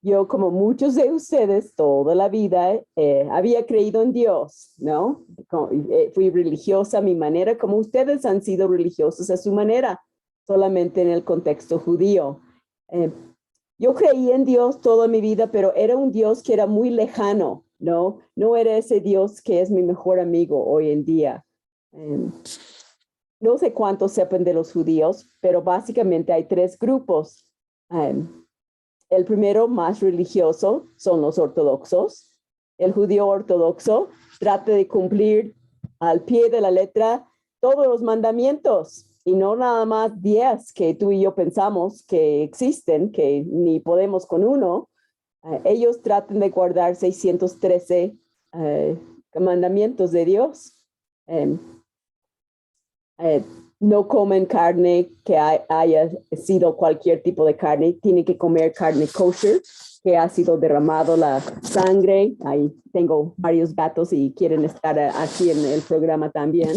yo, como muchos de ustedes, toda la vida había creído en Dios, ¿no? Fui religiosa a mi manera, como ustedes han sido religiosos a su manera, solamente en el contexto judío. Eh, yo creí en Dios toda mi vida, pero era un Dios que era muy lejano, ¿no? No era ese Dios que es mi mejor amigo hoy en día. No sé cuántos sepan de los judíos, pero básicamente hay tres grupos. El primero, más religioso, son los ortodoxos. El judío ortodoxo trata de cumplir al pie de la letra todos los mandamientos y no nada más 10 que tú y yo pensamos que existen, que ni podemos con uno. Ellos tratan de guardar 613 mandamientos de Dios. Eh, eh, no comen carne que haya sido cualquier tipo de carne, tienen que comer carne kosher, que ha sido derramado la sangre. Ahí tengo varios gatos y quieren estar aquí en el programa también.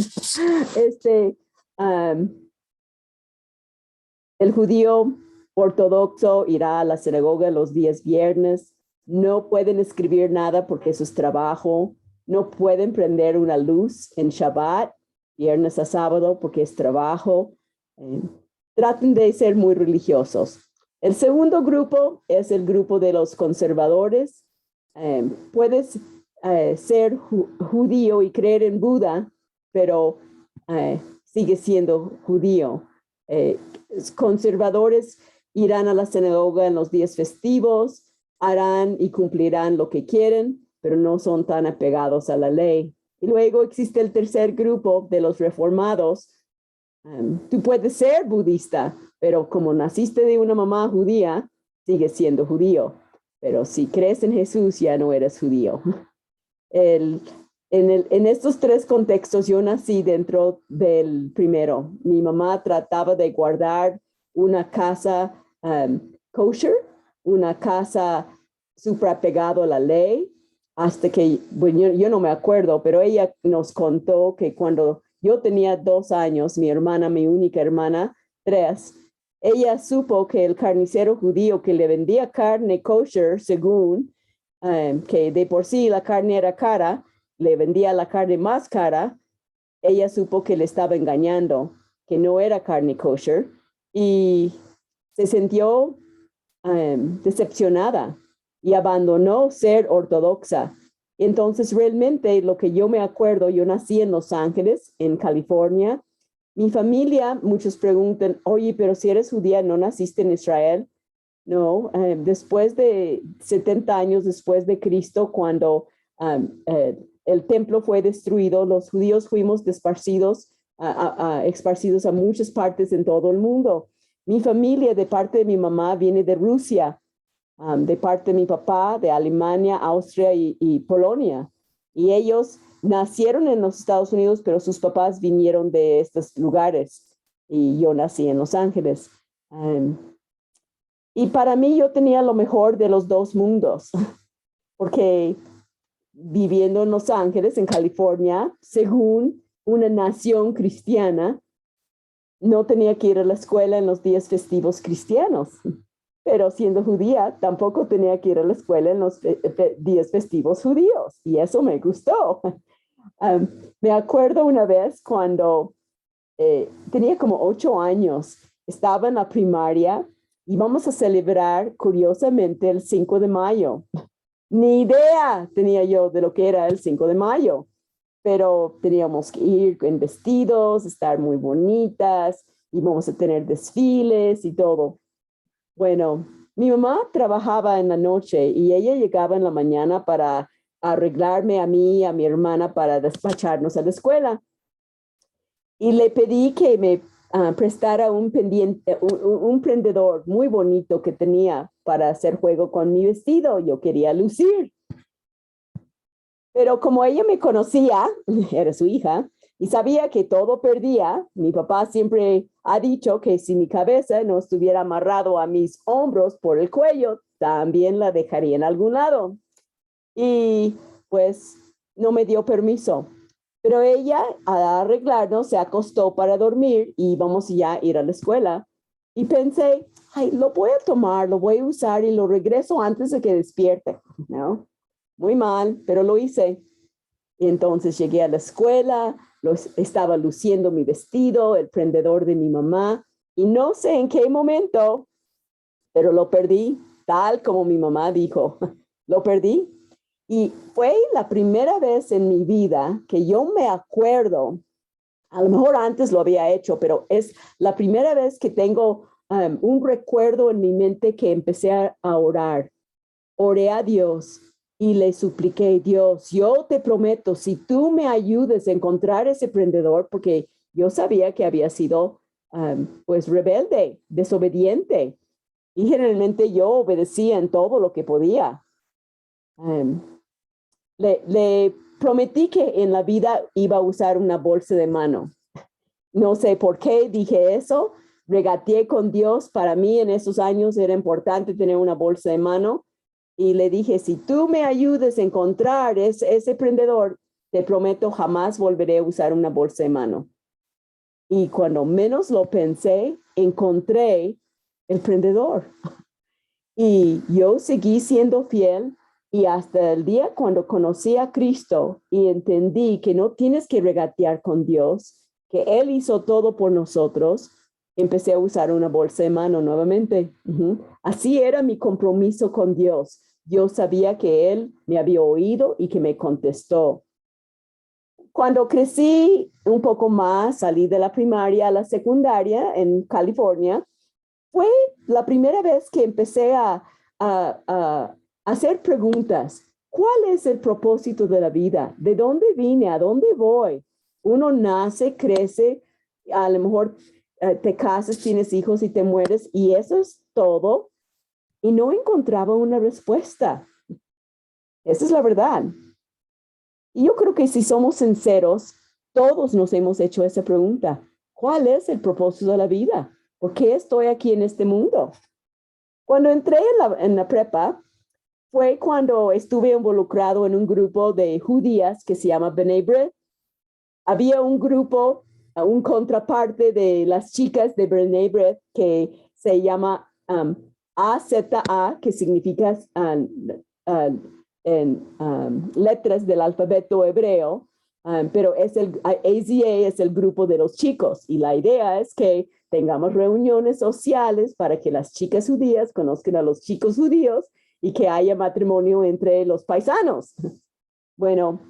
El judío ortodoxo irá a la sinagoga los días viernes, no pueden escribir nada porque eso es trabajo, no pueden prender una luz en Shabbat, viernes a sábado, porque es trabajo. Traten de ser muy religiosos. El segundo grupo es el grupo de los conservadores. Puedes ser judío y creer en Buda, pero sigue siendo judío. Conservadores irán a la sinagoga en los días festivos, harán y cumplirán lo que quieren, pero no son tan apegados a la ley. Y luego existe el tercer grupo de los reformados. Tú puedes ser budista, pero como naciste de una mamá judía, sigues siendo judío. Pero si crees en Jesús, ya no eres judío. En estos tres contextos yo nací dentro del primero. Mi mamá trataba de guardar una casa kosher, una casa súper apegado a la ley, hasta que, bueno, yo no me acuerdo, pero ella nos contó que cuando yo tenía 2 años, mi hermana, mi única hermana, 3, ella supo que el carnicero judío que le vendía carne kosher, según que de por sí la carne era cara, le vendía la carne más cara, ella supo que le estaba engañando, que no era carne kosher, y se sintió decepcionada y abandonó ser ortodoxa. Entonces, realmente lo que yo me acuerdo, yo nací en Los Ángeles, en California. Mi familia, muchos preguntan, oye, pero si eres judía, ¿no naciste en Israel? No, después de 70 años después de Cristo, cuando el templo fue destruido, los judíos fuimos esparcidos a muchas partes en todo el mundo. Mi familia, de parte de mi mamá, viene de Rusia, de parte de mi papá, de Alemania, Austria y Polonia. Y ellos nacieron en los Estados Unidos, pero sus papás vinieron de estos lugares. Y yo nací en Los Ángeles. Y para mí yo tenía lo mejor de los dos mundos, porque viviendo en Los Ángeles, en California, según una nación cristiana, no tenía que ir a la escuela en los días festivos cristianos, pero siendo judía tampoco tenía que ir a la escuela en los días festivos judíos, y eso me gustó. Me acuerdo una vez cuando tenía como 8 años, estaba en la primaria y vamos a celebrar curiosamente el 5 de mayo. Ni idea tenía yo de lo que era el 5 de mayo, pero teníamos que ir en vestidos, estar muy bonitas, y vamos a tener desfiles y todo. Bueno, mi mamá trabajaba en la noche y ella llegaba en la mañana para arreglarme a mí y a mi hermana para despacharnos a la escuela. Y le pedí que me prestara un prendedor muy bonito que tenía para hacer juego con mi vestido. Yo quería lucir. Pero como ella me conocía, era su hija, y sabía que todo perdía, mi papá siempre ha dicho que si mi cabeza no estuviera amarrado a mis hombros por el cuello, también la dejaría en algún lado. Y pues no me dio permiso. Pero ella, al arreglarnos, se acostó para dormir y íbamos ya a ir a la escuela. Y pensé, ay, lo voy a tomar, lo voy a usar y lo regreso antes de que despierte, ¿no? Muy mal, pero lo hice. Y entonces llegué a la escuela, estaba luciendo mi vestido, el prendedor de mi mamá, y no sé en qué momento, pero lo perdí, tal como mi mamá dijo, lo perdí. Y fue la primera vez en mi vida que yo me acuerdo, a lo mejor antes lo había hecho, pero es la primera vez que tengo un recuerdo en mi mente que empecé a orar. Oré a Dios y le supliqué, Dios, yo te prometo, si tú me ayudes a encontrar ese prendedor, porque yo sabía que había sido pues rebelde, desobediente, y generalmente yo obedecía en todo lo que podía. Um, le prometí que en la vida iba a usar una bolsa de mano. No sé por qué dije eso, regateé con Dios. Para mí en esos años era importante tener una bolsa de mano y le dije, si tú me ayudes a encontrar ese prendedor, te prometo jamás volveré a usar una bolsa de mano. Y cuando menos lo pensé, encontré el prendedor. Y yo seguí siendo fiel y hasta el día cuando conocí a Cristo y entendí que no tienes que regatear con Dios, que Él hizo todo por nosotros, empecé a usar una bolsa de mano nuevamente. Así era mi compromiso con Dios. Yo sabía que Él me había oído y que me contestó. Cuando crecí un poco más, salí de la primaria a la secundaria en California, fue la primera vez que empecé a hacer preguntas. ¿Cuál es el propósito de la vida? ¿De dónde vine? ¿A dónde voy? Uno nace, crece, a lo mejor te casas, tienes hijos y te mueres y eso es todo. Y no encontraba una respuesta. Esa es la verdad. Y yo creo que si somos sinceros, todos nos hemos hecho esa pregunta. ¿Cuál es el propósito de la vida? ¿Por qué estoy aquí en este mundo? Cuando entré en la prepa, fue cuando estuve involucrado en un grupo de judías que se llama B'nai B'rith. Había un grupo, un contraparte de las chicas de B'nai B'rith que se llama AZA, que significa en letras del alfabeto hebreo, pero AZA es el grupo de los chicos y la idea es que tengamos reuniones sociales para que las chicas judías conozcan a los chicos judíos y que haya matrimonio entre los paisanos. Bueno,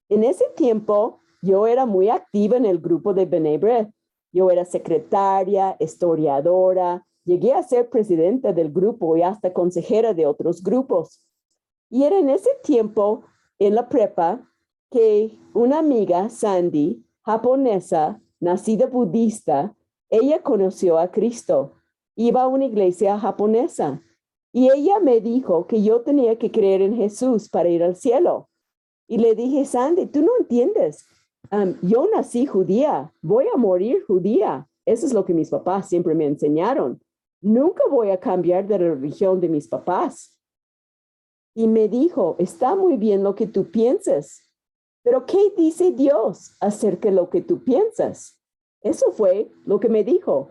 en ese tiempo yo era muy activa en el grupo de B'nai B'rith. Yo era secretaria, historiadora, llegué a ser presidenta del grupo y hasta consejera de otros grupos. Y era en ese tiempo, en la prepa, que una amiga, Sandy, japonesa, nacida budista, ella conoció a Cristo. Iba a una iglesia japonesa y ella me dijo que yo tenía que creer en Jesús para ir al cielo. Y le dije, Sandy, tú no entiendes. Yo nací judía, voy a morir judía. Eso es lo que mis papás siempre me enseñaron. Nunca voy a cambiar de religión de mis papás. Y me dijo, está muy bien lo que tú pienses, pero ¿qué dice Dios acerca de lo que tú piensas? Eso fue lo que me dijo.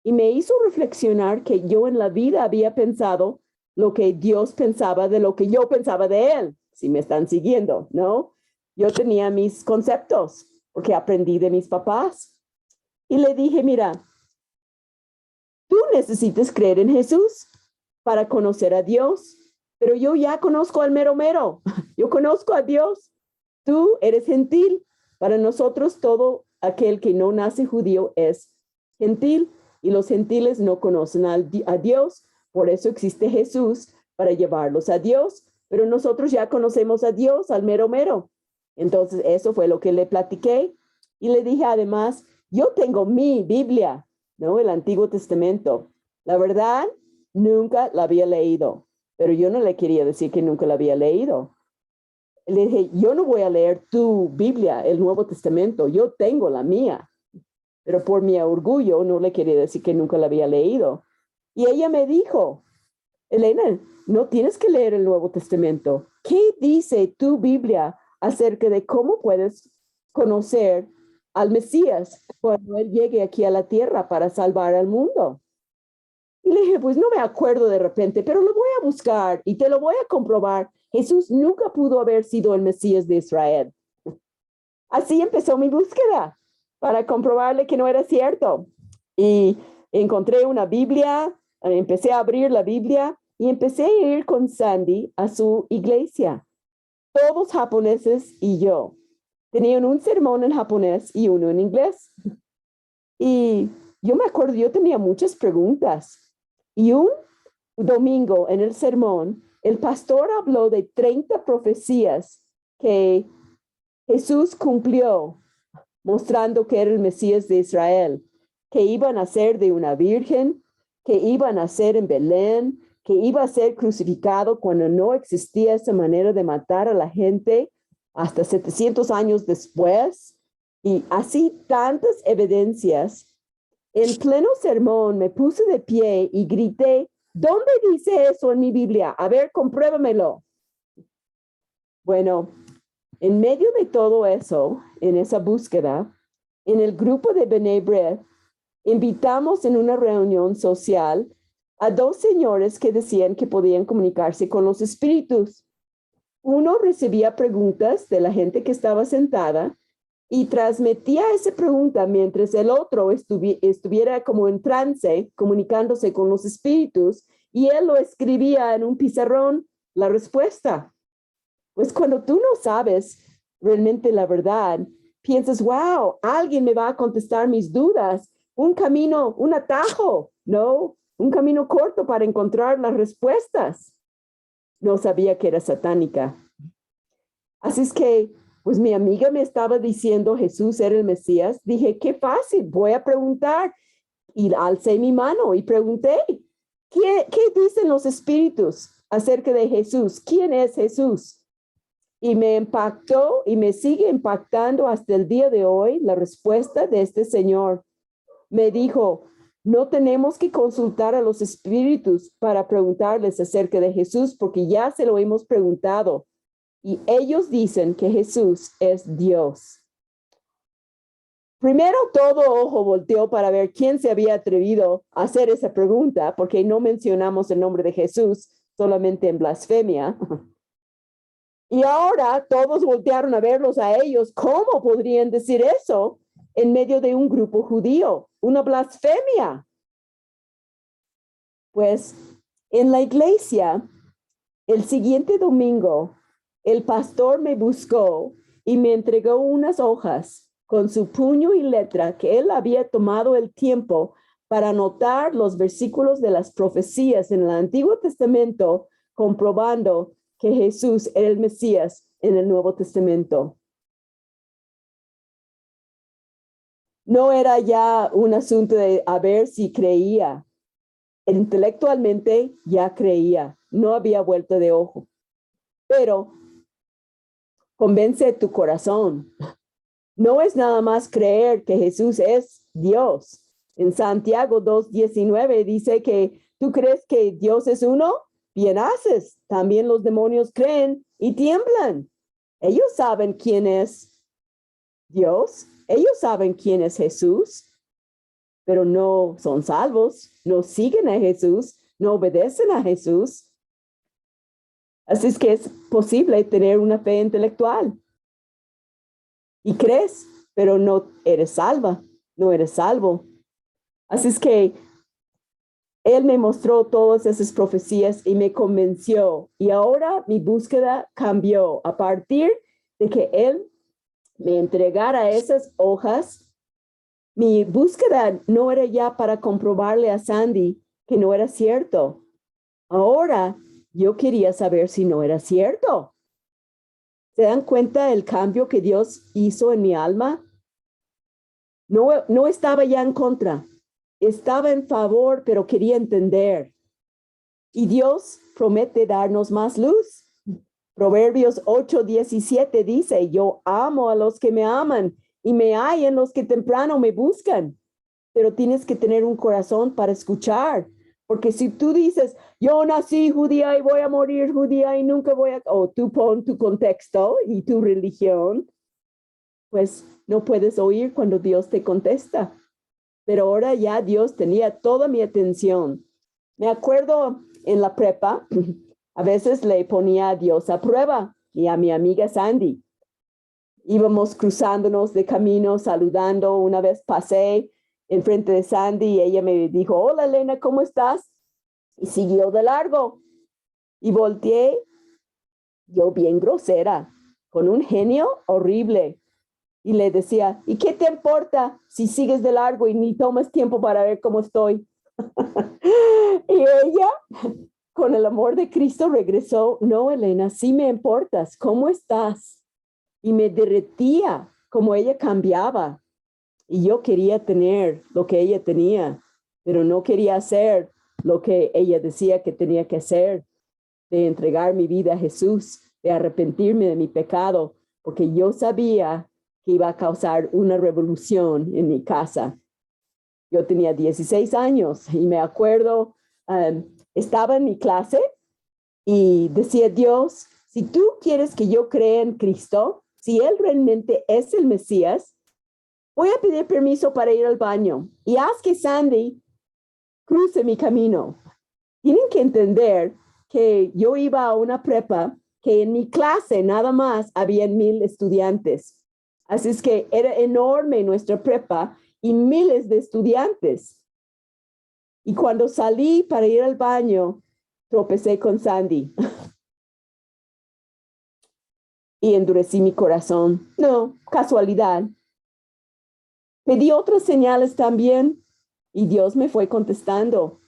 Y me hizo reflexionar que yo en la vida había pensado lo que Dios pensaba de lo que yo pensaba de Él, si me están siguiendo, ¿no? Yo tenía mis conceptos porque aprendí de mis papás. Y le dije, mira, tú necesitas creer en Jesús para conocer a Dios, pero yo ya conozco al mero mero, yo conozco a Dios, tú eres gentil, para nosotros todo aquel que no nace judío es gentil y los gentiles no conocen a Dios, por eso existe Jesús para llevarlos a Dios, pero nosotros ya conocemos a Dios al mero mero. Entonces eso fue lo que le platiqué y le dije además, yo tengo mi Biblia, ¿no? El Antiguo Testamento. La verdad, nunca la había leído, pero yo no le quería decir que nunca la había leído. Le dije, yo no voy a leer tu Biblia, el Nuevo Testamento, yo tengo la mía, pero por mi orgullo no le quería decir que nunca la había leído. Y ella me dijo, Elena, no tienes que leer el Nuevo Testamento. ¿Qué dice tu Biblia acerca de cómo puedes conocer al Mesías cuando Él llegue aquí a la tierra para salvar al mundo? Y le dije, pues no me acuerdo de repente, pero lo voy a buscar y te lo voy a comprobar. Jesús nunca pudo haber sido el Mesías de Israel. Así empezó mi búsqueda para comprobarle que no era cierto. Y encontré una Biblia, empecé a abrir la Biblia y empecé a ir con Sandy a su iglesia. Todos japoneses y yo. Tenían un sermón en japonés y uno en inglés. Y yo me acuerdo, yo tenía muchas preguntas. Y un domingo en el sermón, el pastor habló de 30 profecías que Jesús cumplió, mostrando que era el Mesías de Israel, que iba a nacer de una virgen, que iba a nacer en Belén, que iba a ser crucificado cuando no existía esa manera de matar a la gente hasta 700 años después. Y así tantas evidencias. En pleno sermón me puse de pie y grité, ¿dónde dice eso en mi Biblia? A ver, compruébamelo. Bueno, en medio de todo eso, en esa búsqueda, en el grupo de B'nai B'rith, invitamos en una reunión social a dos señores que decían que podían comunicarse con los espíritus. Uno recibía preguntas de la gente que estaba sentada y transmitía esa pregunta mientras el otro estuviera como en trance, comunicándose con los espíritus, y él lo escribía en un pizarrón, la respuesta. Pues cuando tú no sabes realmente la verdad, piensas, wow, alguien me va a contestar mis dudas, un camino, un atajo, ¿no? Un camino corto para encontrar las respuestas. No sabía que era satánica. Así es que, pues mi amiga me estaba diciendo Jesús era el Mesías. Dije, qué fácil, voy a preguntar. Y alcé mi mano y pregunté, ¿qué dicen los espíritus acerca de Jesús? ¿Quién es Jesús? Y me impactó y me sigue impactando hasta el día de hoy la respuesta de este señor. Me dijo, no tenemos que consultar a los espíritus para preguntarles acerca de Jesús porque ya se lo hemos preguntado. Y ellos dicen que Jesús es Dios. Primero todo ojo volteó para ver quién se había atrevido a hacer esa pregunta, porque no mencionamos el nombre de Jesús solamente en blasfemia. Y ahora todos voltearon a verlos a ellos. ¿Cómo podrían decir eso en medio de un grupo judío? Una blasfemia. Pues en la iglesia, el siguiente domingo, el pastor me buscó y me entregó unas hojas con su puño y letra que él había tomado el tiempo para anotar los versículos de las profecías en el Antiguo Testamento, comprobando que Jesús era el Mesías en el Nuevo Testamento. No era ya un asunto de a ver si creía. Intelectualmente ya creía, no había vuelta de ojo. Pero convence tu corazón. No es nada más creer que Jesús es Dios. En Santiago 2:19 dice que tú crees que Dios es uno, bien haces. También los demonios creen y tiemblan. Ellos saben quién es Dios, ellos saben quién es Jesús, pero no son salvos, no siguen a Jesús, no obedecen a Jesús. Así es que es posible tener una fe intelectual. Y crees, pero no eres salva, no eres salvo. Así es que él me mostró todas esas profecías y me convenció. Y ahora mi búsqueda cambió a partir de que él me entregara esas hojas. Mi búsqueda no era ya para comprobarle a Sandy que no era cierto. Ahora yo quería saber si no era cierto. ¿Se dan cuenta del cambio que Dios hizo en mi alma? No estaba ya en contra, estaba en favor, pero quería entender. Y Dios promete darnos más luz. Proverbios 8:17 dice, yo amo a los que me aman y me hallan los que temprano me buscan. Pero tienes que tener un corazón para escuchar. Porque si tú dices, yo nací judía y voy a morir judía y nunca voy a, o tú pon tu contexto y tu religión, pues no puedes oír cuando Dios te contesta. Pero ahora ya Dios tenía toda mi atención. Me acuerdo en la prepa, a veces le ponía a Dios a prueba y a mi amiga Sandy. Íbamos cruzándonos de camino, saludando. Una vez pasé enfrente de Sandy y ella me dijo, hola Elena, ¿cómo estás? Y siguió de largo. Y volteé, yo bien grosera, con un genio horrible. Y le decía, ¿y qué te importa si sigues de largo y ni tomas tiempo para ver cómo estoy? Y ella, con el amor de Cristo, regresó, no, Elena, sí me importas, ¿cómo estás? Y me derretía como ella cambiaba. Y yo quería tener lo que ella tenía, pero no quería hacer lo que ella decía que tenía que hacer, de entregar mi vida a Jesús, de arrepentirme de mi pecado, porque yo sabía que iba a causar una revolución en mi casa. Yo tenía 16 años y me acuerdo, estaba en mi clase y decía, Dios, si tú quieres que yo crea en Cristo, si Él realmente es el Mesías, voy a pedir permiso para ir al baño y haz que Sandy cruce mi camino. Tienen que entender que yo iba a una prepa que en mi clase nada más habían 1,000 estudiantes. Así es que era enorme nuestra prepa y miles de estudiantes. Y cuando salí para ir al baño, tropecé con Sandy y endurecí mi corazón. No, casualidad. Pedí otras señales también y Dios me fue contestando,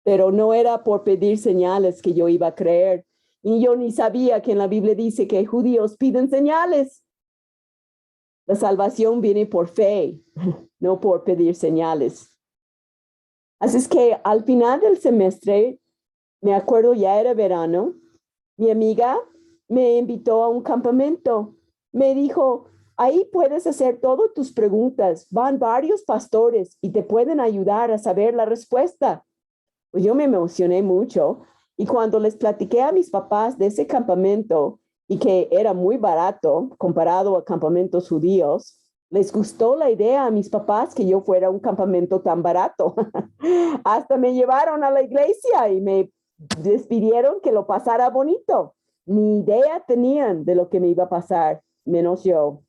pero no era por pedir señales que yo iba a creer. Y yo ni sabía que en la Biblia dice que judíos piden señales. La salvación viene por fe, no por pedir señales. Así es que al final del semestre, me acuerdo ya era verano, mi amiga me invitó a un campamento. Me dijo, ahí puedes hacer todas tus preguntas. Van varios pastores y te pueden ayudar a saber la respuesta. Pues yo me emocioné mucho y cuando les platiqué a mis papás de ese campamento y que era muy barato comparado a campamentos judíos, les gustó la idea a mis papás que yo fuera a un campamento tan barato. Hasta me llevaron a la iglesia y me despidieron que lo pasara bonito. Ni idea tenían de lo que me iba a pasar, menos yo.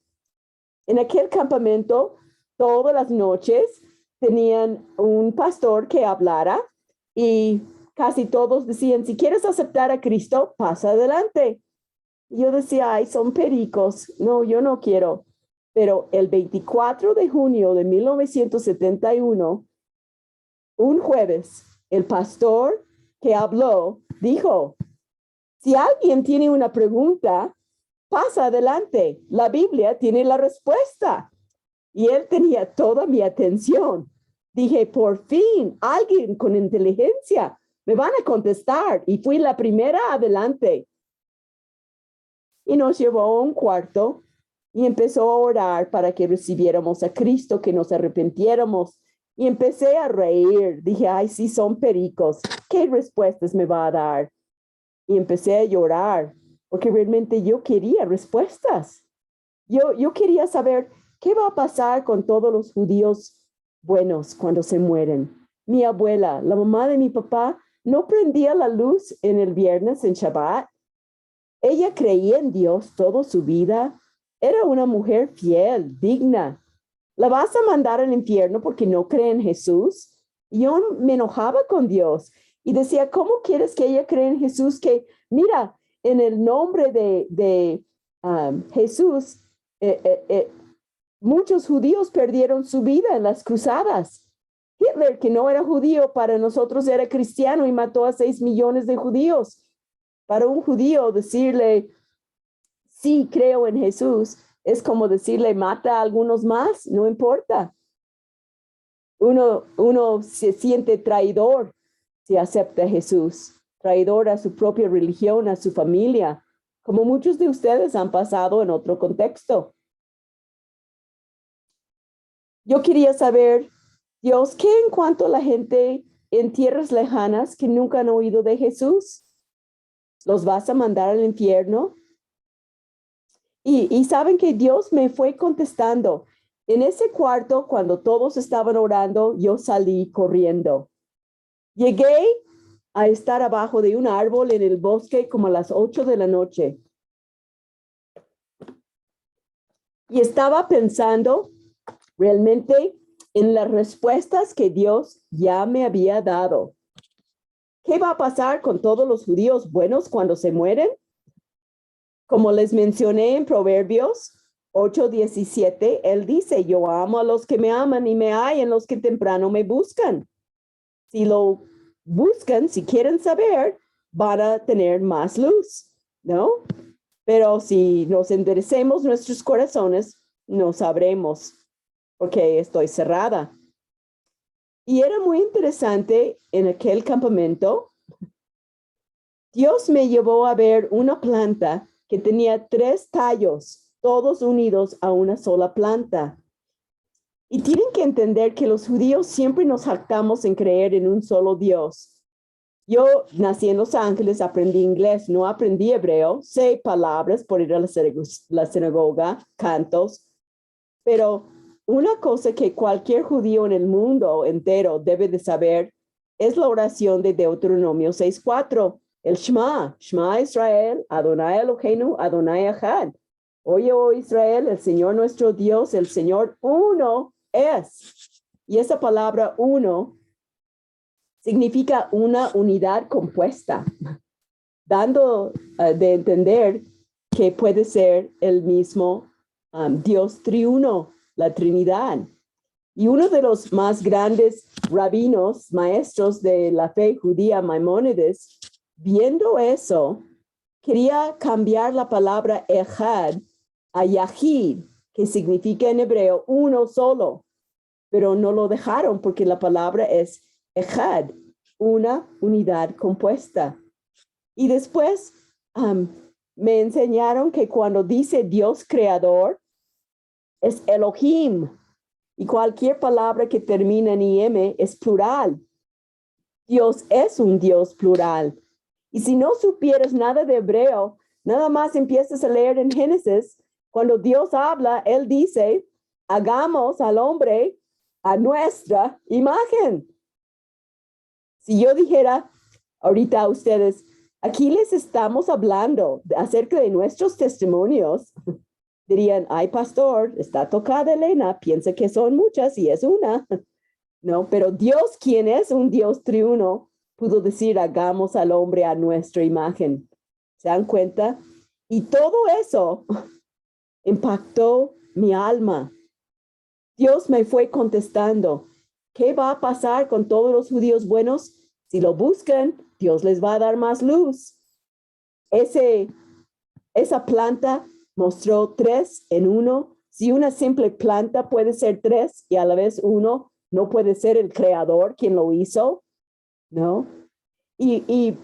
En aquel campamento, todas las noches tenían un pastor que hablara y casi todos decían, si quieres aceptar a Cristo, pasa adelante. Y yo decía, ay, son pericos. No, yo no quiero. Pero el 24 de junio de 1971, un jueves, el pastor que habló dijo, si alguien tiene una pregunta, pasa adelante. La Biblia tiene la respuesta. Y él tenía toda mi atención. Dije, por fin, alguien con inteligencia me van a contestar. Y fui la primera adelante. Y nos llevó a un cuarto y empezó a orar para que recibiéramos a Cristo, que nos arrepintiéramos. Y empecé a reír. Dije, ay, sí, son pericos. ¿Qué respuestas me va a dar? Y empecé a llorar porque realmente yo quería respuestas. Yo quería saber qué va a pasar con todos los judíos buenos cuando se mueren. Mi abuela, la mamá de mi papá, no prendía la luz en el viernes en Shabbat. Ella creía en Dios toda su vida. Era una mujer fiel, digna. ¿La vas a mandar al infierno porque no cree en Jesús? Yo me enojaba con Dios y decía, ¿cómo quieres que ella cree en Jesús? Que mira, en el nombre de Jesús, muchos judíos perdieron su vida en las cruzadas. Hitler, que no era judío, para nosotros era cristiano y mató a 6 millones de judíos. Para un judío decirle, sí, creo en Jesús, es como decirle, mata a algunos más, no importa. Uno se siente traidor si acepta a Jesús, traidor a su propia religión, a su familia, como muchos de ustedes han pasado en otro contexto. Yo quería saber, Dios, ¿qué en cuanto a la gente en tierras lejanas que nunca han oído de Jesús? ¿Los vas a mandar al infierno? Y saben que Dios me fue contestando. En ese cuarto, cuando todos estaban orando, yo salí corriendo. Llegué a estar abajo de un árbol en el bosque como a las 8 de la noche. Y estaba pensando realmente en las respuestas que Dios ya me había dado. ¿Qué va a pasar con todos los judíos buenos cuando se mueren? Como les mencioné en Proverbios 8:17, él dice, yo amo a los que me aman y me hallan los que temprano me buscan. Si lo buscan, si quieren saber, van a tener más luz, ¿no? Pero si nos enderecemos nuestros corazones, no sabremos porque estoy cerrada. Y era muy interesante en aquel campamento. Dios me llevó a ver una planta que tenía 3 tallos, todos unidos a una sola planta. Y tienen que entender que los judíos siempre nos jactamos en creer en un solo Dios. Yo nací en Los Ángeles, aprendí inglés, no aprendí hebreo, sé palabras por ir a la sinagoga, cantos, pero una cosa que cualquier judío en el mundo entero debe de saber es la oración de Deuteronomio 6:4, el Shema, Shema Israel, Adonai Eloheinu, Adonai Echad. Oye, oh Israel, el Señor nuestro Dios, el Señor uno es. Y esa palabra uno significa una unidad compuesta, dando de entender que puede ser el mismo Dios triuno, la Trinidad. Y uno de los más grandes rabinos, maestros de la fe judía, Maimónides, viendo eso, quería cambiar la palabra Echad a Yahid, que significa en hebreo uno solo, pero no lo dejaron porque la palabra es Echad, una unidad compuesta. Y después me enseñaron que cuando dice Dios creador, es Elohim. Y cualquier palabra que termina en im es plural. Dios es un Dios plural. Y si no supieras nada de hebreo, nada más empiezas a leer en Génesis, cuando Dios habla, Él dice, hagamos al hombre a nuestra imagen. Si yo dijera ahorita a ustedes, aquí les estamos hablando acerca de nuestros testimonios, dirían, ay, pastor, está tocada Elena, piensa que son muchas y es una. No, pero Dios, quien es un Dios triuno, pudo decir, hagamos al hombre a nuestra imagen. ¿Se dan cuenta? Y todo eso impactó mi alma. Dios me fue contestando, ¿qué va a pasar con todos los judíos buenos? Si lo buscan, Dios les va a dar más luz. Esa planta mostró 3 en 1. Si una simple planta puede ser 3 y a la vez 1, no puede ser el creador quien lo hizo, ¿no? Y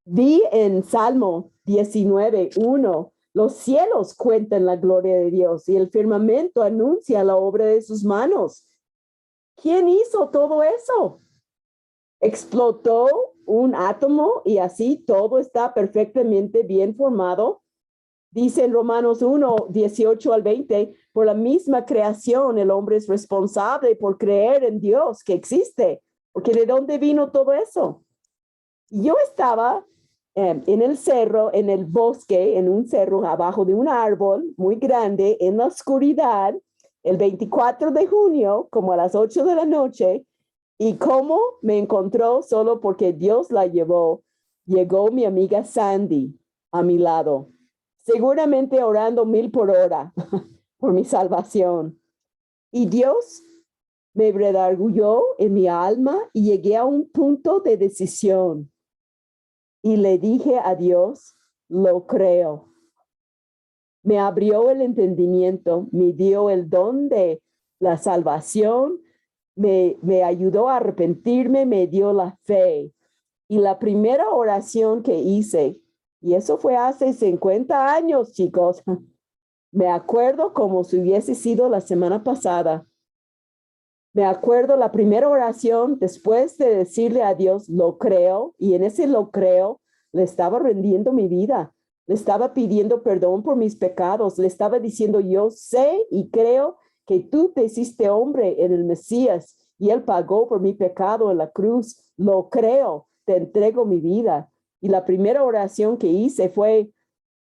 vi en Salmo 19:1, los cielos cuentan la gloria de Dios y el firmamento anuncia la obra de sus manos. ¿Quién hizo todo eso? Explotó un átomo y así todo está perfectamente bien formado. Dice en Romanos 1:18-20, por la misma creación el hombre es responsable por creer en Dios que existe, porque ¿de dónde vino todo eso? Yo estaba en el cerro, en el bosque, en un cerro abajo de un árbol muy grande, en la oscuridad, el 24 de junio, como a las 8 de la noche, y cómo me encontró solo porque Dios la llevó, llegó mi amiga Sandy a mi lado, seguramente orando 1000 por hora por mi salvación. Y Dios me redarguyó en mi alma y llegué a un punto de decisión. Y le dije a Dios, lo creo. Me abrió el entendimiento, me dio el don de la salvación, me ayudó a arrepentirme, me dio la fe. Y la primera oración que hice, y eso fue hace 50 años, chicos, me acuerdo como si hubiese sido la semana pasada. Me acuerdo la primera oración después de decirle a Dios, lo creo, y en ese lo creo, le estaba rendiendo mi vida, le estaba pidiendo perdón por mis pecados, le estaba diciendo, yo sé y creo que tú te hiciste hombre en el Mesías y él pagó por mi pecado en la cruz, lo creo. te entrego mi vida. Y la primera oración que hice fue,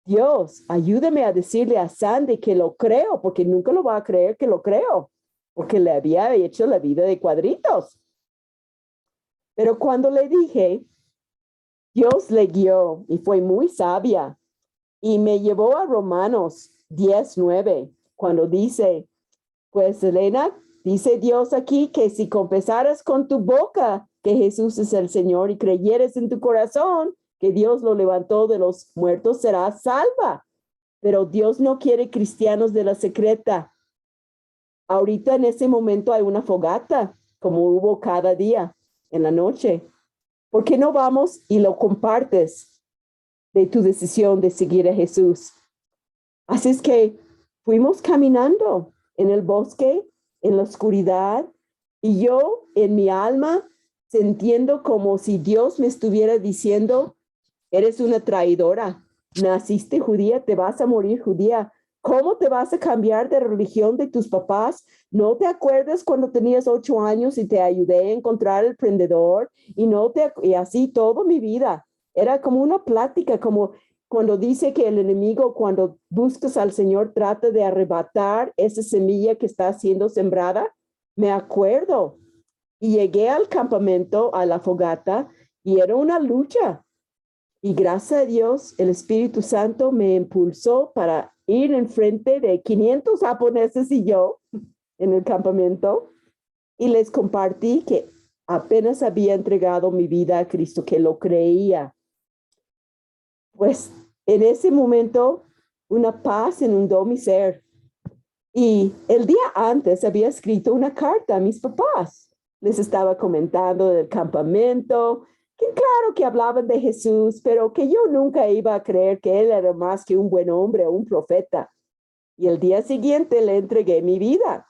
Dios, ayúdame a decirle a Sandy que lo creo, porque nunca lo va a creer que lo creo, porque le había hecho la vida de cuadritos. Pero cuando le dije, Dios le guió y fue muy sabia y me llevó a Romanos 10:9, cuando dice, pues Elena, dice Dios aquí que si confesaras con tu boca que Jesús es el Señor y creyeres en tu corazón que Dios lo levantó de los muertos, serás salva. Pero Dios no quiere cristianos de la secreta. Ahorita en ese momento hay una fogata, como hubo cada día en la noche. ¿Por qué no vamos y lo compartes de tu decisión de seguir a Jesús? Así es que fuimos caminando en el bosque, en la oscuridad, y yo en mi alma sintiendo como si Dios me estuviera diciendo, eres una traidora, naciste judía, te vas a morir judía. ¿Cómo te vas a cambiar de religión de tus papás? ¿No te acuerdas cuando tenías 8 años y te ayudé a encontrar el prendedor? Y así toda mi vida. Era como una plática, como cuando dice que el enemigo, cuando buscas al Señor, trata de arrebatar esa semilla que está siendo sembrada. Me acuerdo. Y llegué al campamento, a la fogata, y era una lucha. Y gracias a Dios, el Espíritu Santo me impulsó para ir en frente de 500 japoneses y yo en el campamento y les compartí que apenas había entregado mi vida a Cristo, que lo creía. Pues en ese momento una paz inundó mi ser. Y el día antes había escrito una carta a mis papás. Les estaba comentando del campamento, que claro que hablaban de Jesús, pero que yo nunca iba a creer que él era más que un buen hombre o un profeta. Y el día siguiente le entregué mi vida.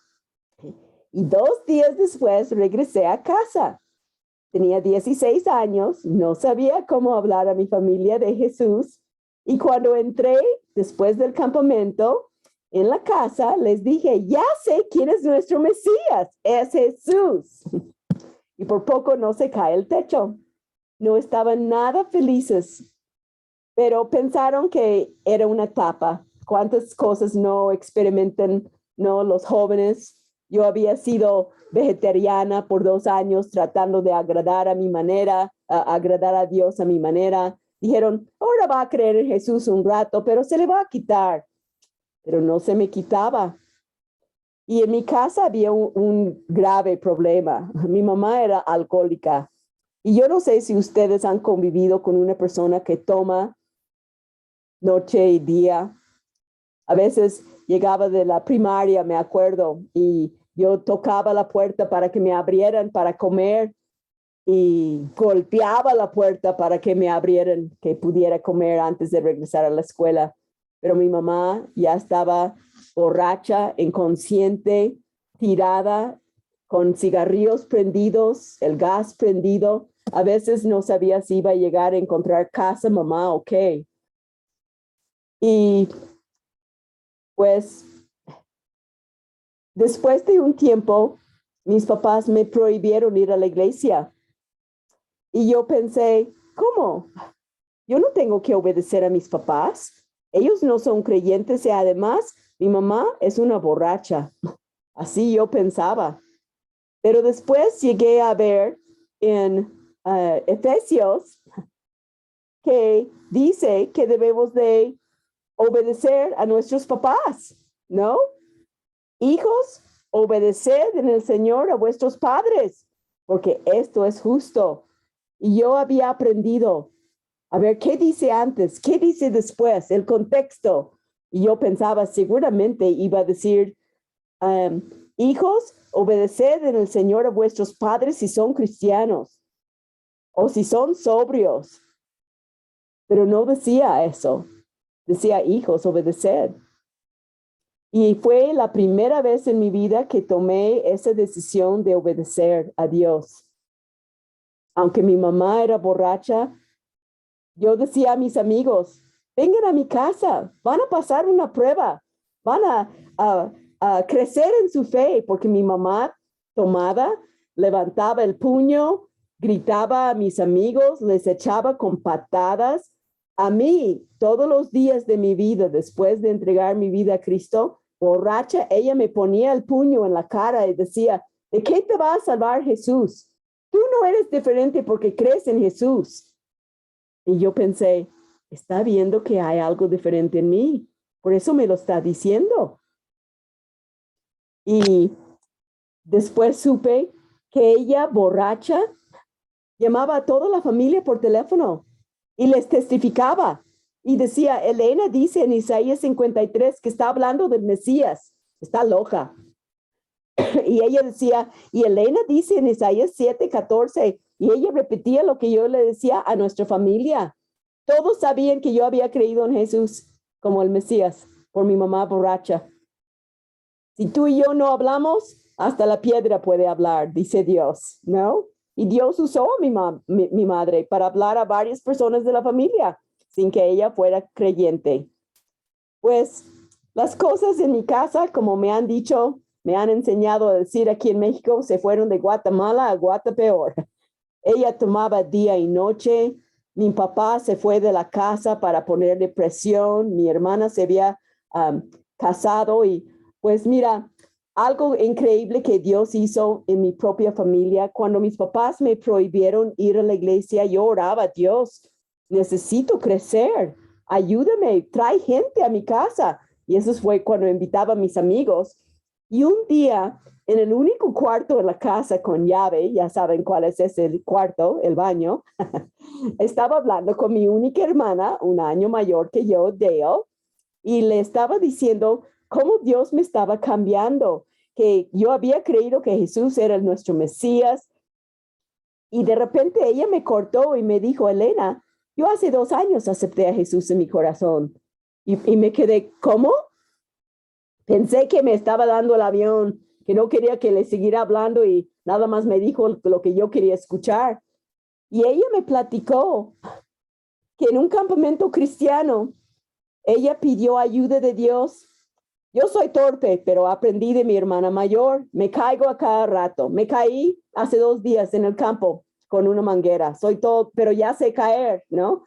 Y 2 días después regresé a casa. Tenía 16 años, no sabía cómo hablar a mi familia de Jesús. Y cuando entré después del campamento, en la casa, les dije, ya sé quién es nuestro Mesías, es Jesús. Y por poco no se cae el techo. No estaban nada felices, pero pensaron que era una etapa. ¿Cuántas cosas no experimentan, no, los jóvenes? Yo había sido vegetariana por 2 años tratando de agradar a mi manera, agradar a Dios a mi manera. Dijeron, ahora va a creer en Jesús un rato, pero se le va a quitar. Pero no se me quitaba. Y en mi casa había un grave problema. Mi mamá era alcohólica. Y yo no sé si ustedes han convivido con una persona que toma noche y día. A veces llegaba de la primaria, me acuerdo, y yo tocaba la puerta para que me abrieran para comer y golpeaba la puerta para que me abrieran, que pudiera comer antes de regresar a la escuela. Pero mi mamá ya estaba borracha, inconsciente, tirada, con cigarrillos prendidos, el gas prendido. A veces no sabía si iba a llegar a encontrar casa, mamá o qué. Y pues después de un tiempo, mis papás me prohibieron ir a la iglesia. Y yo pensé, ¿cómo? Yo no tengo que obedecer a mis papás. Ellos no son creyentes y además mi mamá es una borracha. Así yo pensaba. Pero después llegué a ver en Efesios que dice que debemos de obedecer a nuestros papás, ¿no? Hijos, obedeced en el Señor a vuestros padres, porque esto es justo. Y yo había aprendido, a ver, ¿qué dice antes? ¿Qué dice después? El contexto. Y yo pensaba, seguramente iba a decir, hijos, obedeced en el Señor a vuestros padres si son cristianos o si son sobrios. Pero no decía eso. Decía, hijos, obedeced. Y fue la primera vez en mi vida que tomé esa decisión de obedecer a Dios. Aunque mi mamá era borracha, yo decía a mis amigos, vengan a mi casa, van a pasar una prueba, van a crecer en su fe, porque mi mamá tomada levantaba el puño, gritaba a mis amigos, les echaba con patadas. A mí, todos los días de mi vida, después de entregar mi vida a Cristo, borracha, ella me ponía el puño en la cara y decía, ¿de qué te va a salvar Jesús? Tú no eres diferente porque crees en Jesús. Y yo pensé, está viendo que hay algo diferente en mí. Por eso me lo está diciendo. Y después supe que ella, borracha, llamaba a toda la familia por teléfono y les testificaba. Y decía, Elena dice en Isaías 53 que está hablando del Mesías. Está loca. Y ella decía, y Elena dice en Isaías 7:14, y ella repetía lo que yo le decía a nuestra familia. Todos sabían que yo había creído en Jesús como el Mesías por mi mamá borracha. Si tú y yo no hablamos, hasta la piedra puede hablar, dice Dios, ¿no? Y Dios usó a mi madre para hablar a varias personas de la familia sin que ella fuera creyente. Pues las cosas en mi casa, como me han dicho, me han enseñado a decir aquí en México, se fueron de Guatemala a Guatepeor. Ella tomaba día y noche. Mi papá se fue de la casa para ponerle presión. Mi hermana se había casado y pues mira, algo increíble que Dios hizo en mi propia familia. Cuando mis papás me prohibieron ir a la iglesia, yo oraba, Dios, necesito crecer. Ayúdame, trae gente a mi casa. Y eso fue cuando invitaba a mis amigos. Y un día, en el único cuarto de la casa con llave, ya saben cuál es ese cuarto, el baño, estaba hablando con mi única hermana, un año mayor que yo, Dale, y le estaba diciendo cómo Dios me estaba cambiando, que yo había creído que Jesús era nuestro Mesías. Y de repente ella me cortó y me dijo, Elena, yo hace 2 años acepté a Jesús en mi corazón. Y me quedé, ¿cómo? Pensé que me estaba dando el avión, que no quería que le siguiera hablando y nada más me dijo lo que yo quería escuchar. Y ella me platicó que en un campamento cristiano, ella pidió ayuda de Dios. Yo soy torpe, pero aprendí de mi hermana mayor. Me caigo a cada rato. Me caí hace 2 días en el campo con una manguera. Soy todo, pero ya sé caer, ¿no?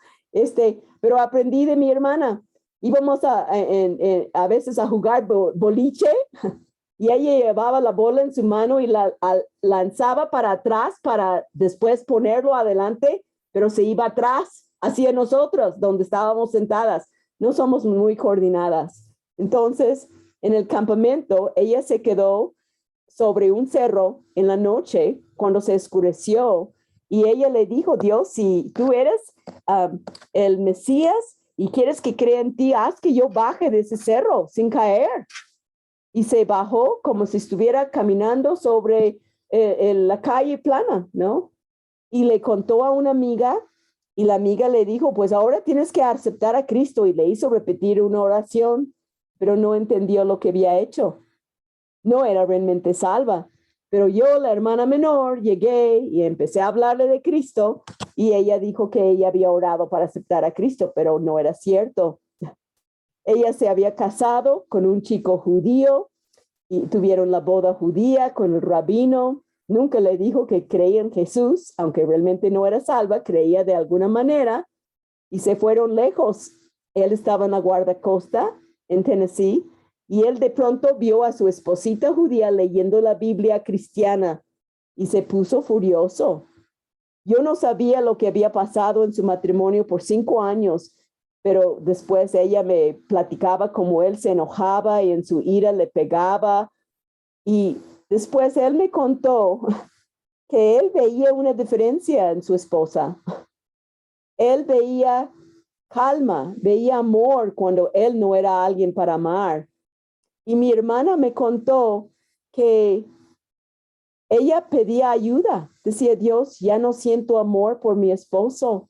Pero aprendí de mi hermana. Íbamos a veces a jugar boliche y ella llevaba la bola en su mano y la lanzaba para atrás para después ponerlo adelante, pero se iba atrás hacia nosotros, donde estábamos sentadas. No somos muy coordinadas. Entonces, en el campamento, ella se quedó sobre un cerro en la noche cuando se oscureció y ella le dijo, Dios, si tú eres el Mesías y quieres que crea en ti, haz que yo baje de ese cerro sin caer. Y se bajó como si estuviera caminando sobre la calle plana, ¿no? Y le contó a una amiga y la amiga le dijo, pues ahora tienes que aceptar a Cristo y le hizo repetir una oración, pero no entendió lo que había hecho. No era realmente salva. Pero yo, la hermana menor, llegué y empecé a hablarle de Cristo y ella dijo que ella había orado para aceptar a Cristo, pero no era cierto. Ella se había casado con un chico judío y tuvieron la boda judía con el rabino. Nunca le dijo que creía en Jesús, aunque realmente no era salva, creía de alguna manera y se fueron lejos. Él estaba en la guardacosta en Tennessee y él de pronto vio a su esposita judía leyendo la Biblia cristiana y se puso furioso. Yo no sabía lo que había pasado en su matrimonio por 5 años, pero después ella me platicaba cómo él se enojaba y en su ira le pegaba. Y después él me contó que él veía una diferencia en su esposa. Él veía calma, veía amor cuando él no era alguien para amar. Y mi hermana me contó que ella pedía ayuda. Decía, Dios, ya no siento amor por mi esposo.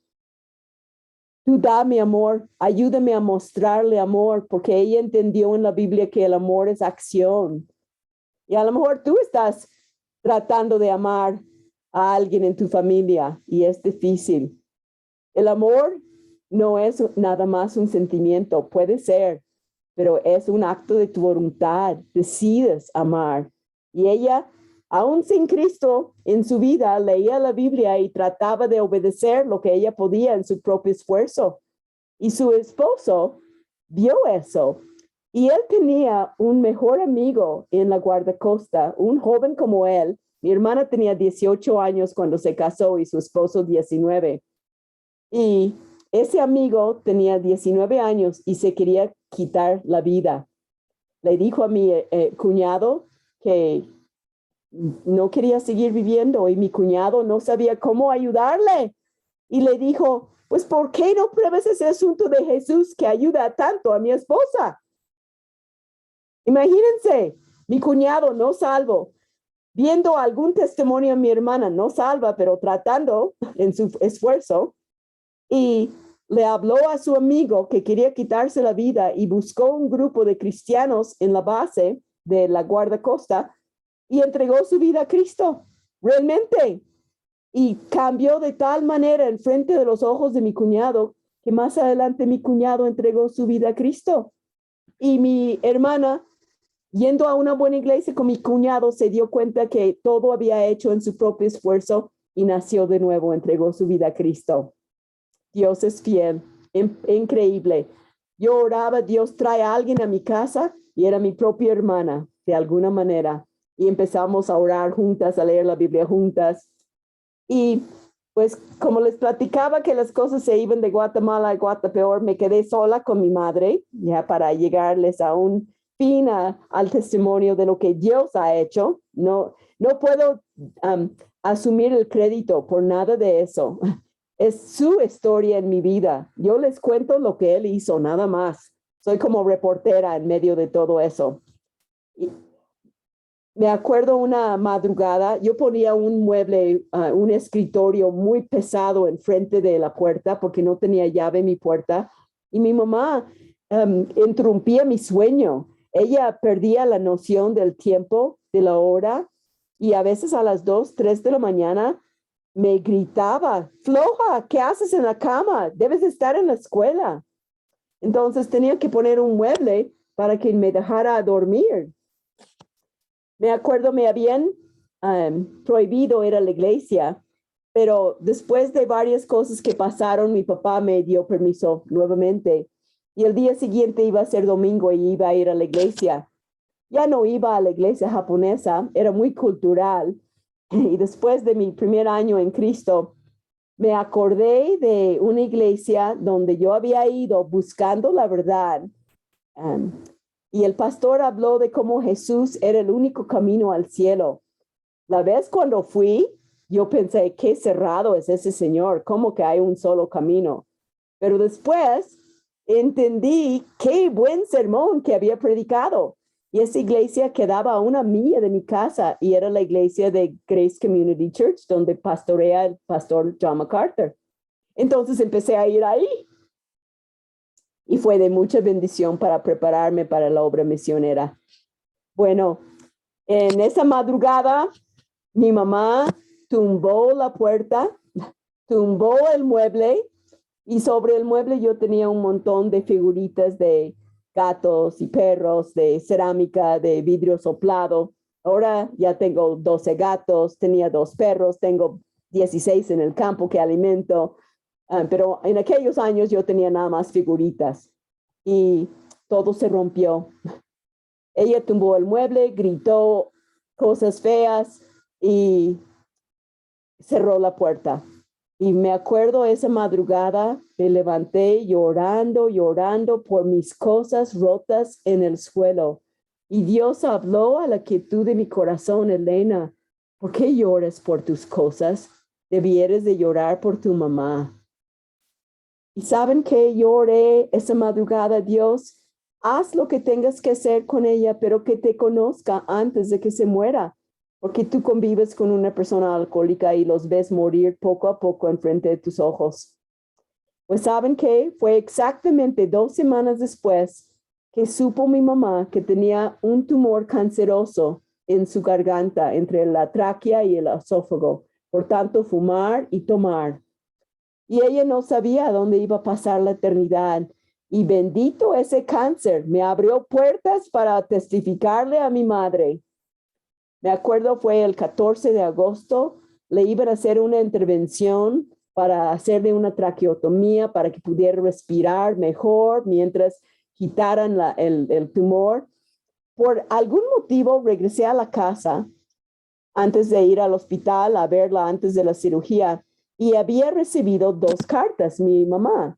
Tú dame amor, ayúdame a mostrarle amor, porque ella entendió en la Biblia que el amor es acción. Y a lo mejor tú estás tratando de amar a alguien en tu familia y es difícil. El amor no es nada más un sentimiento, puede ser, pero es un acto de tu voluntad. Decides amar. Y ella aún sin Cristo en su vida, leía la Biblia y trataba de obedecer lo que ella podía en su propio esfuerzo. Y su esposo vio eso. Y él tenía un mejor amigo en la guardacosta, un joven como él. Mi hermana tenía 18 años cuando se casó y su esposo 19. Y ese amigo tenía 19 años y se quería quitar la vida. Le dijo a mi cuñado que no quería seguir viviendo y mi cuñado no sabía cómo ayudarle. Y le dijo, pues, ¿por qué no pruebas ese asunto de Jesús que ayuda tanto a mi esposa? Imagínense, mi cuñado no salvo, viendo algún testimonio a mi hermana, no salva, pero tratando en su esfuerzo, y le habló a su amigo que quería quitarse la vida y buscó un grupo de cristianos en la base de la guardacosta y entregó su vida a Cristo, realmente. Y cambió de tal manera en frente de los ojos de mi cuñado que más adelante mi cuñado entregó su vida a Cristo. Y mi hermana, yendo a una buena iglesia con mi cuñado, se dio cuenta que todo había hecho en su propio esfuerzo y nació de nuevo, entregó su vida a Cristo. Dios es fiel, increíble. Yo oraba, Dios trae a alguien a mi casa y era mi propia hermana, de alguna manera. Y empezamos a orar juntas, a leer la Biblia juntas. Y pues como les platicaba que las cosas se iban de Guatemala a Guatepeor, me quedé sola con mi madre, ya para llegarles a un fin al testimonio de lo que Dios ha hecho. No puedo asumir el crédito por nada de eso. Es su historia en mi vida. Yo les cuento lo que él hizo, nada más. Soy como reportera en medio de todo eso. Y me acuerdo una madrugada, yo ponía un mueble, un escritorio muy pesado enfrente de la puerta porque no tenía llave mi puerta. Y mi mamá interrumpía mi sueño. Ella perdía la noción del tiempo, de la hora, y a veces a las 2, 3 de la mañana me gritaba, floja, ¿qué haces en la cama? Debes estar en la escuela. Entonces tenía que poner un mueble para que me dejara dormir. Me acuerdo, me habían prohibido ir a la iglesia, pero después de varias cosas que pasaron, mi papá me dio permiso nuevamente. Y el día siguiente iba a ser domingo y iba a ir a la iglesia. Ya no iba a la iglesia japonesa, era muy cultural. Y después de mi primer año en Cristo, me acordé de una iglesia donde yo había ido buscando la verdad. Um, y el pastor habló de cómo Jesús era el único camino al cielo. La vez cuando fui, yo pensé, qué cerrado es ese Señor, cómo que hay un solo camino. Pero después entendí qué buen sermón que había predicado. Y esa iglesia quedaba a 1 milla de mi casa y era la iglesia de Grace Community Church, donde pastorea el pastor John MacArthur. Entonces empecé a ir ahí y fue de mucha bendición para prepararme para la obra misionera. Bueno, en esa madrugada, mi mamá tumbó la puerta, tumbó el mueble y sobre el mueble yo tenía un montón de figuritas de gatos y perros, de cerámica, de vidrio soplado. Ahora ya tengo 12 gatos, tenía 2 perros, tengo 16 en el campo que alimento. Pero en aquellos años yo tenía nada más figuritas y todo se rompió. Ella tumbó el mueble, gritó cosas feas y cerró la puerta. Y me acuerdo esa madrugada, me levanté llorando, llorando por mis cosas rotas en el suelo. Y Dios habló a la quietud de mi corazón, Elena, ¿por qué lloras por tus cosas? Debieres de llorar por tu mamá. ¿Y saben qué lloré esa madrugada, Dios? Haz lo que tengas que hacer con ella, pero que te conozca antes de que se muera. Porque tú convives con una persona alcohólica y los ves morir poco a poco enfrente de tus ojos. Pues saben qué, fue exactamente 2 semanas después que supo mi mamá que tenía un tumor canceroso en su garganta, entre la tráquea y el esófago. Por tanto, fumar y tomar. Y ella no sabía dónde iba a pasar la eternidad. Y bendito ese cáncer, me abrió puertas para testificarle a mi madre. Me acuerdo fue el 14 de agosto, le iban a hacer una intervención para hacerle una traqueotomía para que pudiera respirar mejor mientras quitaran el tumor. Por algún motivo regresé a la casa antes de ir al hospital a verla antes de la cirugía y había recibido 2 cartas, mi mamá.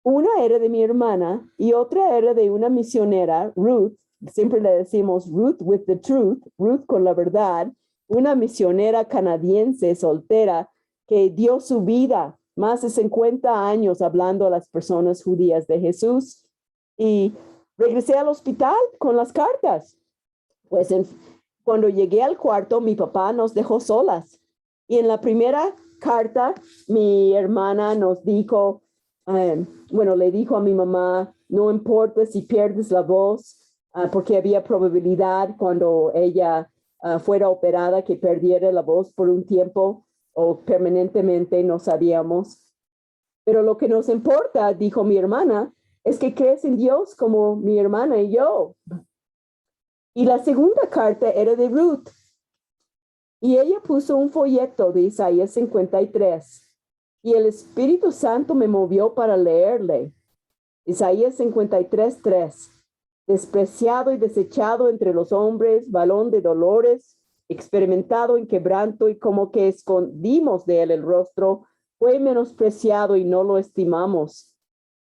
Una era de mi hermana y otra era de una misionera, Ruth. Siempre le decimos Ruth with the truth, Ruth con la verdad, una misionera canadiense soltera que dio su vida más de 50 años hablando a las personas judías de Jesús. Y regresé al hospital con las cartas. Pues cuando llegué al cuarto, mi papá nos dejó solas. Y en la primera carta, mi hermana nos dijo, le dijo a mi mamá, no importa si pierdes la voz, porque había probabilidad cuando ella fuera operada que perdiera la voz por un tiempo o permanentemente, no sabíamos. Pero lo que nos importa, dijo mi hermana, es que crees en Dios como mi hermana y yo. Y la segunda carta era de Ruth. Y ella puso un folleto de Isaías 53. Y el Espíritu Santo me movió para leerle. Isaías 53:3. Despreciado y desechado entre los hombres, varón de dolores, experimentado en quebranto y como que escondimos de él el rostro, fue menospreciado y no lo estimamos.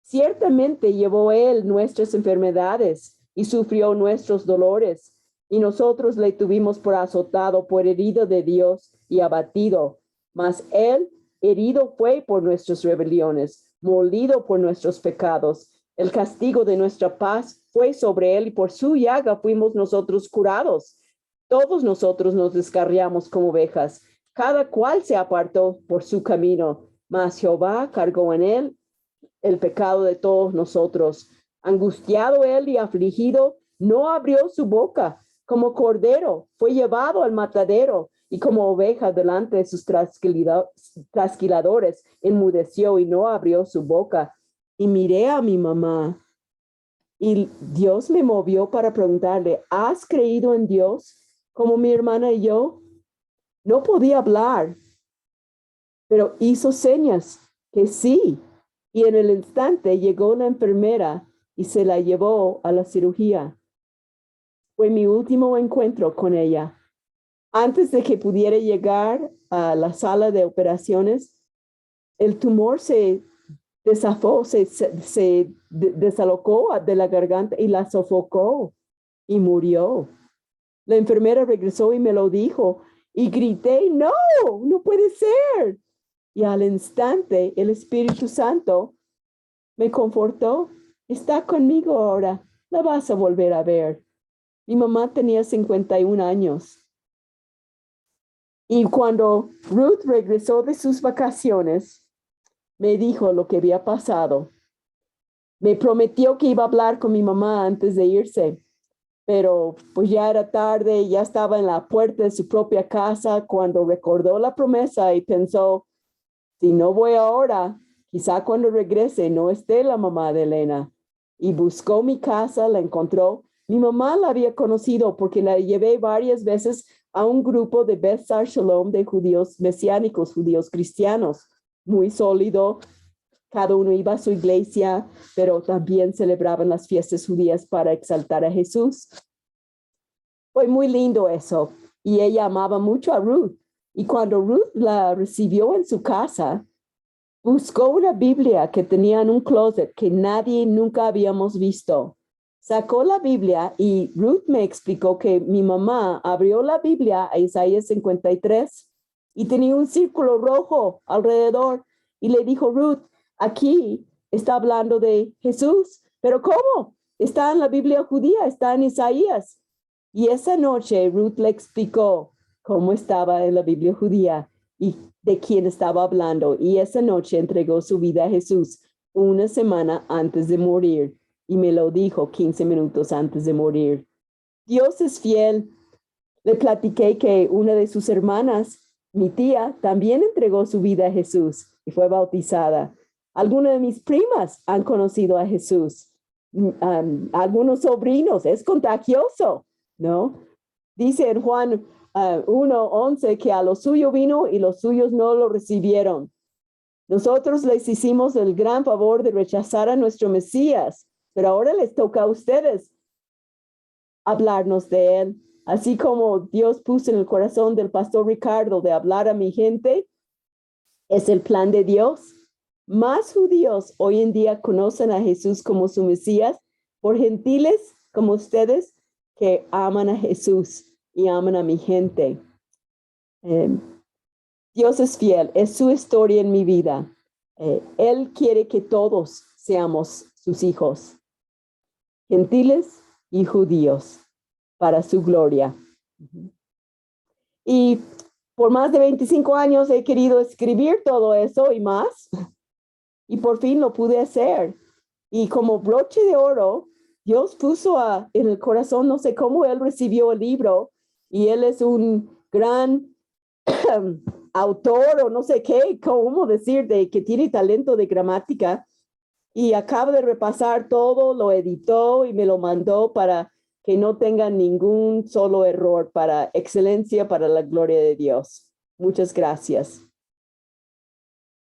Ciertamente llevó él nuestras enfermedades y sufrió nuestros dolores, y nosotros le tuvimos por azotado, por herido de Dios y abatido. Mas él herido fue por nuestras rebeliones, molido por nuestros pecados. El castigo de nuestra paz fue sobre él, y por su llaga fuimos nosotros curados. Todos nosotros nos descarriamos como ovejas, cada cual se apartó por su camino, mas Jehová cargó en él el pecado de todos nosotros. Angustiado él y afligido, no abrió su boca. Como cordero fue llevado al matadero, y como oveja delante de sus trasquiladores, enmudeció y no abrió su boca. Y miré a mi mamá, y Dios me movió para preguntarle, ¿has creído en Dios como mi hermana y yo? No podía hablar, pero hizo señas que sí. Y en el instante llegó la enfermera y se la llevó a la cirugía. Fue mi último encuentro con ella. Antes de que pudiera llegar a la sala de operaciones, el tumor se desafó, se desalocó de la garganta y la sofocó y murió. La enfermera regresó y me lo dijo y grité, no, no puede ser. Y al instante el Espíritu Santo me confortó. Está conmigo ahora, la vas a volver a ver. Mi mamá tenía 51 años. Y cuando Ruth regresó de sus vacaciones, me dijo lo que había pasado. Me prometió que iba a hablar con mi mamá antes de irse, pero pues ya era tarde, ya estaba en la puerta de su propia casa cuando recordó la promesa y pensó, si no voy ahora, quizá cuando regrese no esté la mamá de Elena. Y buscó mi casa, la encontró. Mi mamá la había conocido porque la llevé varias veces a un grupo de Beth Sar Shalom de judíos mesiánicos, judíos cristianos, muy sólido. Cada uno iba a su iglesia, pero también celebraban las fiestas judías para exaltar a Jesús. Fue muy lindo eso. Y ella amaba mucho a Ruth. Y cuando Ruth la recibió en su casa, buscó una Biblia que tenía en un closet que nadie nunca habíamos visto. Sacó la Biblia y Ruth me explicó que mi mamá abrió la Biblia a Isaías 53 y tenía un círculo rojo alrededor. Y le dijo, Ruth, aquí está hablando de Jesús. ¿Pero cómo? Está en la Biblia judía, está en Isaías. Y esa noche Ruth le explicó cómo estaba en la Biblia judía y de quién estaba hablando. Y esa noche entregó su vida a Jesús una semana antes de morir. Y me lo dijo 15 minutos antes de morir. Dios es fiel. Le platiqué que una de sus hermanas, mi tía, también entregó su vida a Jesús y fue bautizada. Algunas de mis primas han conocido a Jesús. Algunos sobrinos, es contagioso, ¿no? Dice en Juan 1:11, que a lo suyo vino y los suyos no lo recibieron. Nosotros les hicimos el gran favor de rechazar a nuestro Mesías, pero ahora les toca a ustedes hablarnos de él. Así como Dios puso en el corazón del pastor Ricardo de hablar a mi gente, es el plan de Dios. Más judíos hoy en día conocen a Jesús como su Mesías por gentiles como ustedes que aman a Jesús y aman a mi gente. Dios es fiel, es su historia en mi vida. Él quiere que todos seamos sus hijos, gentiles y judíos, para su gloria. Y por más de 25 años he querido escribir todo eso y más, y por fin lo pude hacer. Y como broche de oro, Dios puso en el corazón, no sé cómo él recibió el libro, y él es un gran autor o no sé qué, cómo decir, de que tiene talento de gramática, y acaba de repasar todo, lo editó y me lo mandó para que no tenga ningún solo error, para excelencia, para la gloria de Dios. Muchas gracias.